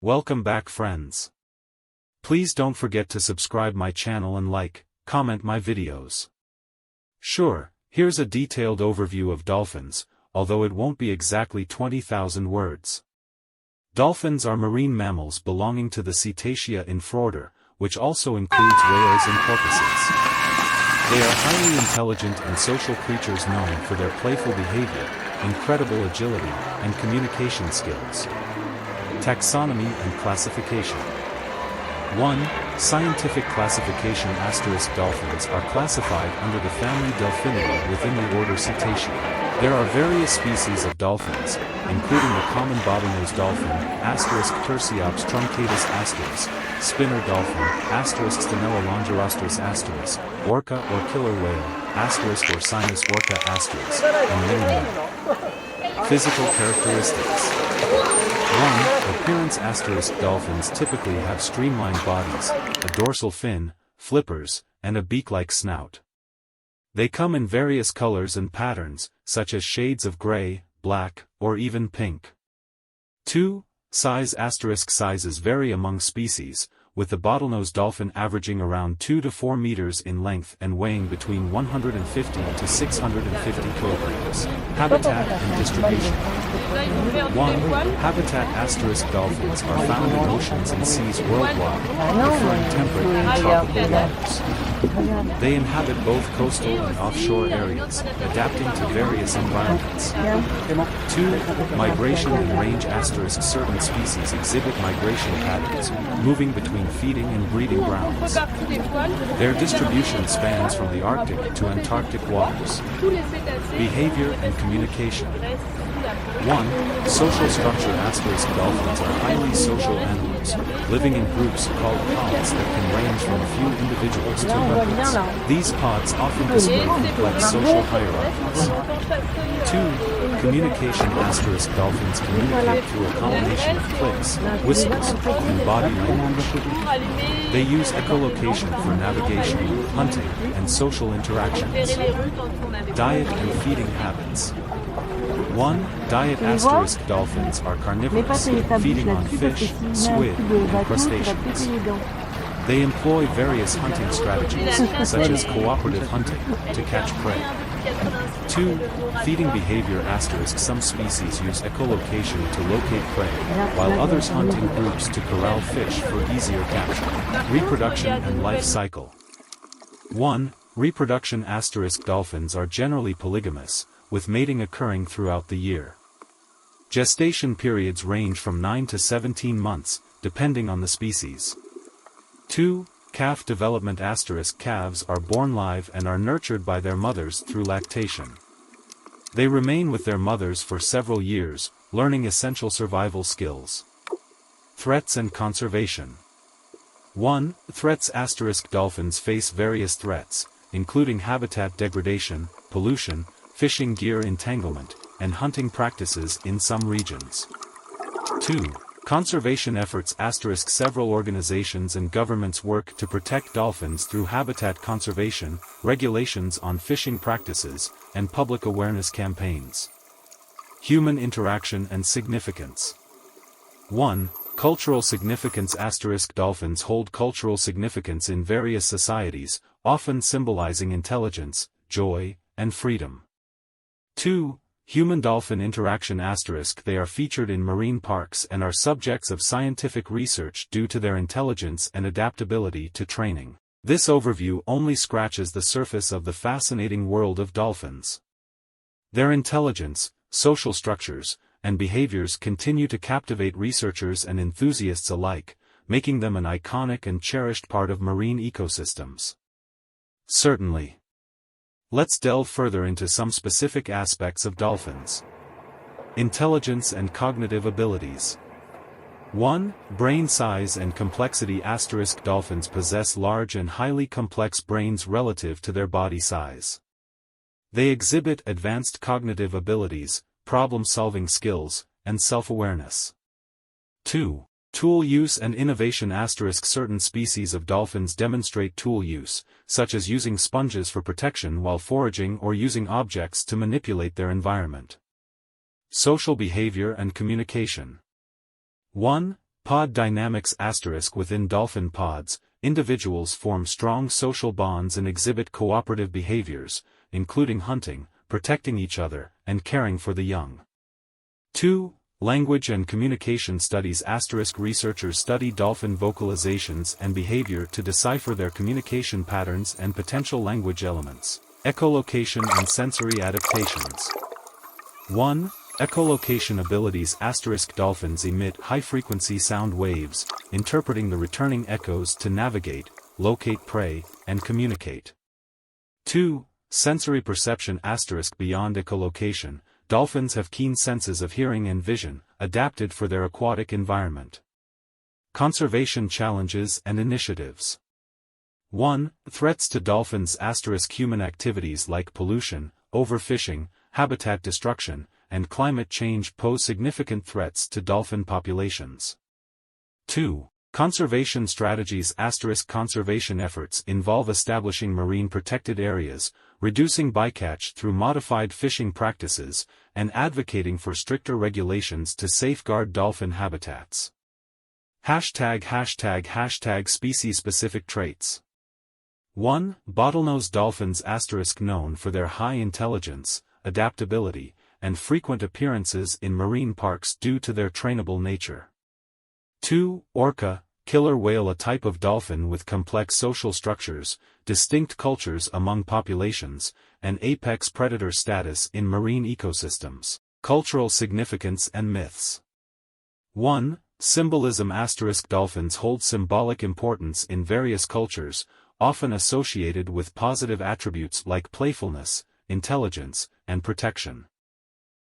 Welcome back, friends. Please don't forget to subscribe my channel and comment my videos. Sure, here's a detailed overview of dolphins, although it won't be exactly 20,000 words. Dolphins are marine mammals belonging to the Cetacea infraorder, which also includes whales and porpoises. They are highly intelligent and social creatures known for their playful behavior, incredible agility, and communication skills. Taxonomy and classification. 1. Scientific classification *. Dolphins are classified under the family Delphinidae within the order Cetacea. There are various species of dolphins, including the common bottlenose dolphin, *Tursiops truncatus *, spinner dolphin, *Stenella longirostrus *, orca or killer whale, *Orcinus orca *, and many more. Physical characteristics. 1. Appearance *. Dolphins typically have streamlined bodies, a dorsal fin, flippers, and a beak-like snout. They come in various colors and patterns, such as shades of gray, black, or even pink. 2. Size * Sizes vary among species, with the bottlenose dolphin averaging around 2 to 4 meters in length and weighing between 150 to 650 kilograms. Habitat and distribution. 1. Habitat * Dolphins are found in oceans and seas worldwide, preferring temperate and tropical waters. They inhabit both coastal and offshore areas, adapting to various environments. 2. Migration and range * Certain species exhibit migration patterns, moving between feeding and breeding grounds. Their distribution spans from the Arctic to Antarctic waters. Behavior and communication. 1. Social structure * Dolphins are highly social animals, living in groups called pods that can range from a few individuals to hundreds. These pods often display complex social hierarchies. 2. Communication * Dolphins communicate through a combination of clicks, whistles, and body language. They use echolocation for navigation, hunting, and social interactions. Diet and feeding habits. 1. Diet * Dolphins are carnivorous, feeding on fish, squid, and crustaceans. They employ various hunting strategies, such as cooperative hunting, to catch prey. 2. Feeding behavior * Some species use echolocation to locate prey, while others hunt in groups to corral fish for easier capture. Reproduction and life cycle. 1. Reproduction * Dolphins are generally polygamous, with mating occurring throughout the year. Gestation periods range from 9 to 17 months, depending on the species. 2. Calf development * Calves are born live and are nurtured by their mothers through lactation. They remain with their mothers for several years, learning essential survival skills. Threats and conservation. 1. Threats * Dolphins face various threats, including habitat degradation, pollution, fishing gear entanglement, and hunting practices in some regions. 2. Conservation efforts * Several organizations and governments work to protect dolphins through habitat conservation, regulations on fishing practices, and public awareness campaigns. Human interaction and significance. 1. Cultural significance * Dolphins hold cultural significance in various societies, often symbolizing intelligence, joy, and freedom. 2. Human-dolphin interaction * They are featured in marine parks and are subjects of scientific research due to their intelligence and adaptability to training. This overview only scratches the surface of the fascinating world of dolphins. Their intelligence, social structures, and behaviors continue to captivate researchers and enthusiasts alike, making them an iconic and cherished part of marine ecosystems. Certainly. Let's delve further into some specific aspects of dolphins. Intelligence and cognitive abilities. 1. Brain size and complexity * Dolphins possess large and highly complex brains relative to their body size. They exhibit advanced cognitive abilities, problem-solving skills, and self-awareness. 2. Tool use and innovation * Certain species of dolphins demonstrate tool use, such as using sponges for protection while foraging or using objects to manipulate their environment. Social behavior and communication. 1. Pod dynamics *. Within dolphin pods, individuals form strong social bonds and exhibit cooperative behaviors, including hunting, protecting each other, and caring for the young. 2. Language and communication studies *. Researchers study dolphin vocalizations and behavior to decipher their communication patterns and potential language elements. Echolocation and sensory adaptations. 1. Echolocation abilities *. Dolphins emit high-frequency sound waves, interpreting the returning echoes to navigate, locate prey, and communicate. 2. Sensory perception *. Beyond echolocation, dolphins have keen senses of hearing and vision, adapted for their aquatic environment. Conservation challenges and initiatives. 1. Threats to dolphins *. Human activities like pollution, overfishing, habitat destruction, and climate change pose significant threats to dolphin populations. 2. Conservation strategies *. Conservation efforts involve establishing marine protected areas, reducing bycatch through modified fishing practices, and advocating for stricter regulations to safeguard dolphin habitats. Species-specific traits. 1. Bottlenose dolphins *. Known for their high intelligence, adaptability, and frequent appearances in marine parks due to their trainable nature. 2. Orca, killer whale, a type of dolphin with complex social structures, distinct cultures among populations, and apex predator status in marine ecosystems. Cultural significance and myths. 1. Symbolism *. Dolphins hold symbolic importance in various cultures, often associated with positive attributes like playfulness, intelligence, and protection.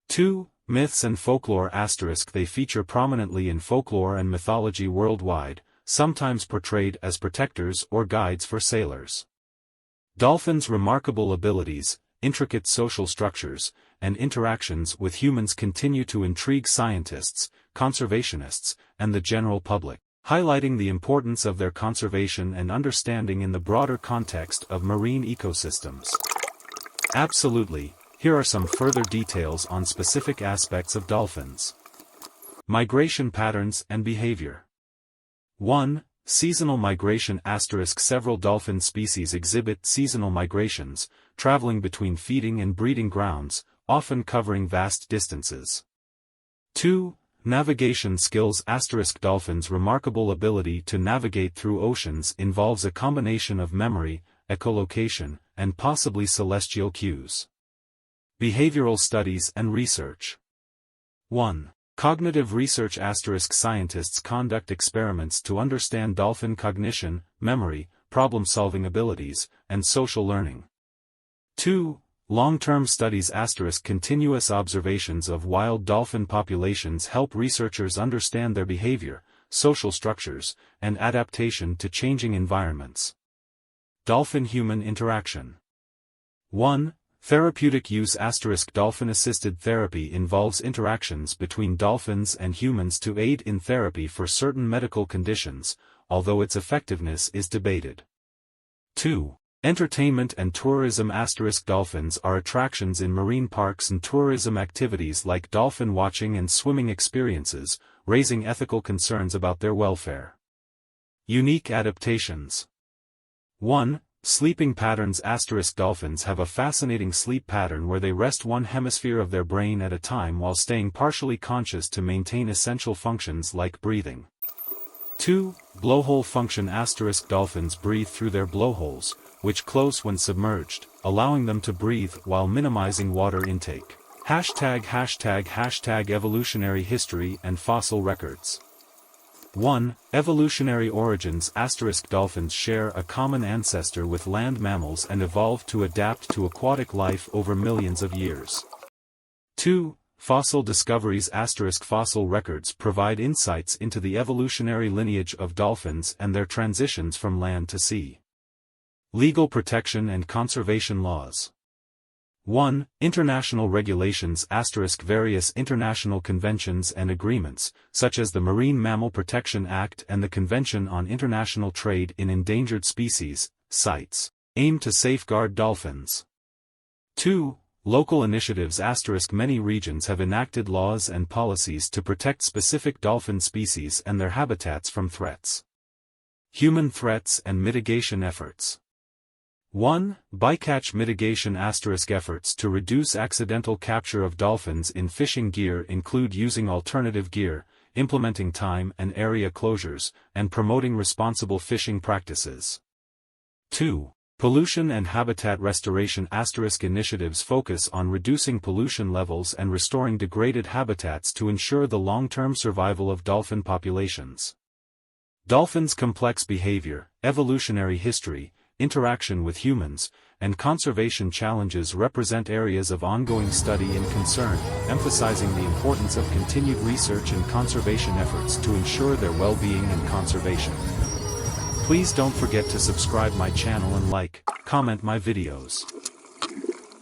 2. Myths and folklore *. They feature prominently in folklore and mythology worldwide, sometimes portrayed as protectors or guides for sailors. Dolphins' remarkable abilities, intricate social structures, and interactions with humans continue to intrigue scientists, conservationists, and the general public, highlighting the importance of their conservation and understanding in the broader context of marine ecosystems. Absolutely, here are some further details on specific aspects of dolphins. Migration patterns and behavior. 1. Seasonal migration *. Several dolphin species exhibit seasonal migrations, traveling between feeding and breeding grounds, often covering vast distances. 2. Navigation skills *. Dolphins' remarkable ability to navigate through oceans involves a combination of memory, echolocation, and possibly celestial cues. Behavioral studies and research. 1. Cognitive research *. Scientists conduct experiments to understand dolphin cognition, memory, problem-solving abilities, and social learning. 2. Long-term studies *. Continuous observations of wild dolphin populations help researchers understand their behavior, social structures, and adaptation to changing environments. Dolphin-human interaction. 1. Therapeutic use *. Dolphin-assisted therapy involves interactions between dolphins and humans to aid in therapy for certain medical conditions, although its effectiveness is debated. 2. Entertainment and tourism *. Dolphins are attractions in marine parks and tourism activities like dolphin watching and swimming experiences, raising ethical concerns about their welfare. Unique adaptations. 1. Sleeping patterns *. Dolphins have a fascinating sleep pattern where they rest one hemisphere of their brain at a time while staying partially conscious to maintain essential functions like breathing. 2. Blowhole function *. Dolphins breathe through their blowholes, which close when submerged, allowing them to breathe while minimizing water intake. Evolutionary history and fossil records. 1. Evolutionary origins * Dolphins share a common ancestor with land mammals and evolved to adapt to aquatic life over millions of years. 2. Fossil discoveries * Fossil records provide insights into the evolutionary lineage of dolphins and their transitions from land to sea. Legal protection and conservation laws. 1. International regulations * Various international conventions and agreements, such as the Marine Mammal Protection Act and the Convention on International Trade in Endangered Species, CITES, aim to safeguard dolphins. 2. Local initiatives * Many regions have enacted laws and policies to protect specific dolphin species and their habitats from threats. Human threats and mitigation efforts. 1. Bycatch mitigation * Efforts to reduce accidental capture of dolphins in fishing gear include using alternative gear, implementing time and area closures, and promoting responsible fishing practices. 2. Pollution and habitat restoration * Initiatives focus on reducing pollution levels and restoring degraded habitats to ensure the long-term survival of dolphin populations. Dolphins' complex behavior, evolutionary history, interaction with humans, and conservation challenges represent areas of ongoing study and concern, emphasizing the importance of continued research and conservation efforts to ensure their well-being and conservation. Please don't forget to subscribe my channel and like, comment my videos.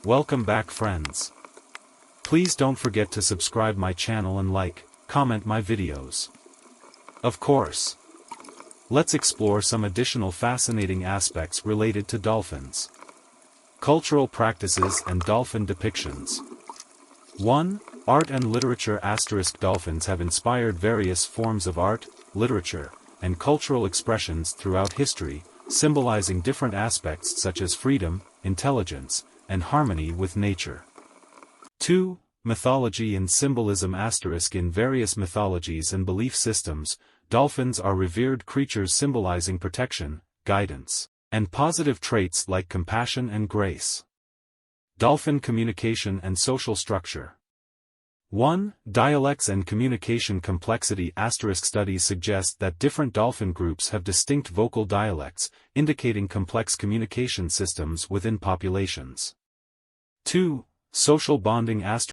Welcome back, friends. Please don't forget to subscribe my channel and like, comment my videos. Of course. Let's explore some additional fascinating aspects related to dolphins. Cultural practices and dolphin depictions. 1. Art and literature * Dolphins have inspired various forms of art, literature, and cultural expressions throughout history, symbolizing different aspects such as freedom, intelligence, and harmony with nature. 2. Mythology and symbolism * In various mythologies and belief systems, dolphins are revered creatures symbolizing protection, guidance, and positive traits like compassion and grace. Dolphin communication and social structure. 1. Dialects and communication complexity * Studies suggest that different dolphin groups have distinct vocal dialects, indicating complex communication systems within populations. 2. Social bonding *